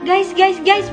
Guys,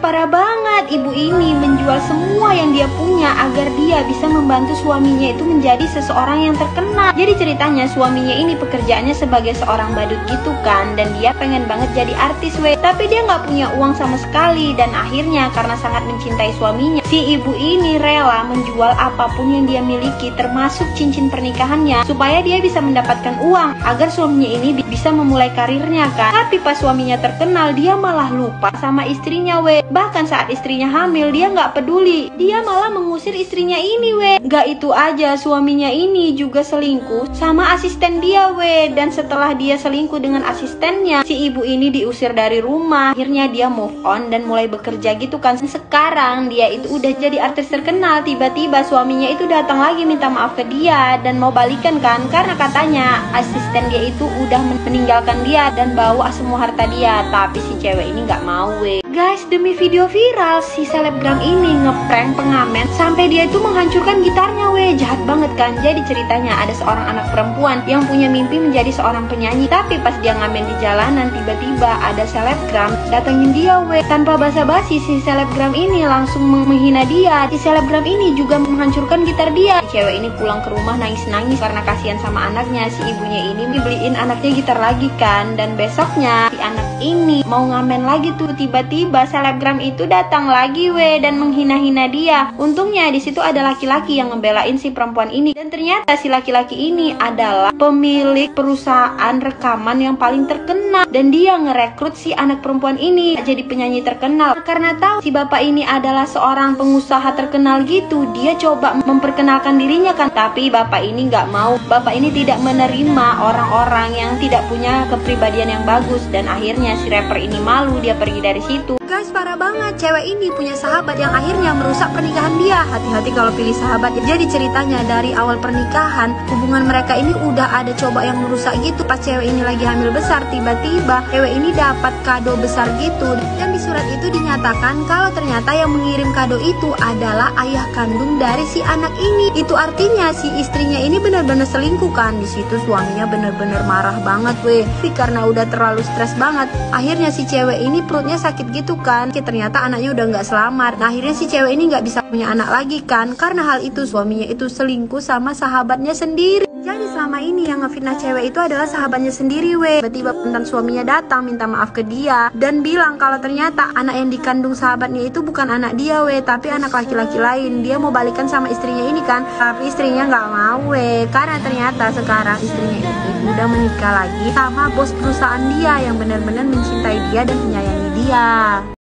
parah banget. Ibu ini menjual semua yang dia punya agar dia bisa membantu suaminya itu menjadi seseorang yang terkenal. Jadi ceritanya suaminya ini pekerjaannya sebagai seorang badut gitu kan, dan dia pengen banget jadi artis tapi dia nggak punya uang sama sekali. Dan akhirnya karena sangat mencintai suaminya, si ibu ini rela menjual apapun yang dia miliki termasuk cincin pernikahannya supaya dia bisa mendapatkan uang agar suaminya ini bisa memulai karirnya kan. Tapi pas suaminya terkenal, dia malah lupa sama istrinya Bahkan saat istrinya hamil, dia nggak peduli, dia malah mengusir istrinya ini Gak itu aja, suaminya ini juga selingkuh sama asisten dia Dan setelah dia selingkuh dengan asistennya, si ibu ini diusir dari rumah. Akhirnya dia move on dan mulai bekerja gitu kan. Sekarang dia itu udah jadi artis terkenal. Tiba-tiba suaminya itu datang lagi minta maaf ke dia dan mau balikan kan, karena katanya asisten dia itu udah meninggalkan dia dan bawa semua harta dia. Tapi si cewek ini nggak mau Guys, demi video viral, si selebgram ini ngeprank pengamen sampai dia itu menghancurkan gitarnya Jahat banget kan. Jadi ceritanya ada seorang anak perempuan yang punya mimpi menjadi seorang penyanyi. Tapi pas dia ngamen di jalanan, tiba-tiba ada selebgram datengin dia Tanpa basa-basi, si selebgram ini langsung menghina dia. Si selebgram ini juga menghancurkan gitar dia. Si cewek ini pulang ke rumah nangis-nangis karena kasihan sama anaknya. Si ibunya ini dibeliin anaknya gitar lagi kan. Dan besoknya si anak ini mau ngamen lagi tuh, tiba-tiba selebgram itu datang lagi dan menghina-hina dia. Untungnya di situ ada laki-laki yang ngebelain si perempuan ini, dan ternyata si laki-laki ini adalah pemilik perusahaan rekaman yang paling terkenal, dan dia ngerekrut si anak perempuan ini jadi penyanyi terkenal. Karena tahu si bapak ini adalah seorang pengusaha terkenal gitu, dia coba memperkenalkan dirinya kan. Tapi bapak ini nggak mau. Bapak ini tidak menerima orang-orang yang tidak punya kepribadian yang bagus, dan akhirnya si rapper ini malu, dia pergi dari situ. Guys, parah banget. Cewek ini punya sahabat yang akhirnya merusak pernikahan dia. Hati-hati kalau pilih sahabat. Jadi ceritanya dari awal pernikahan, hubungan mereka ini udah ada coba yang merusak gitu. Pas cewek ini lagi hamil besar, tiba-tiba cewek ini dapat kado besar gitu. Dan di surat itu dinyatakan kalau ternyata yang mengirim kado itu adalah ayah kandung dari si anak ini. Itu artinya si istrinya ini benar-benar selingkuh kan. Di situ suaminya benar-benar marah banget Tapi karena udah terlalu stres banget, akhirnya si cewek ini perutnya sakit gitu kan. Ternyata anaknya udah nggak selamat. Nah akhirnya si cewek ini nggak bisa punya anak lagi kan. Karena hal itu suaminya itu selingkuh sama sahabatnya sendiri. Jadi selama ini yang ngefitnah cewek itu adalah sahabatnya sendiri Tiba-tiba mantan suaminya datang minta maaf ke dia dan bilang kalau ternyata anak yang dikandung sahabatnya itu bukan anak dia tapi anak laki-laki lain. Dia mau balikan sama istrinya ini kan, tapi istrinya nggak mau karena ternyata sekarang istrinya ini udah menikah lagi sama bos perusahaan dia yang benar-benar mencintai dia dan menyayangi dia.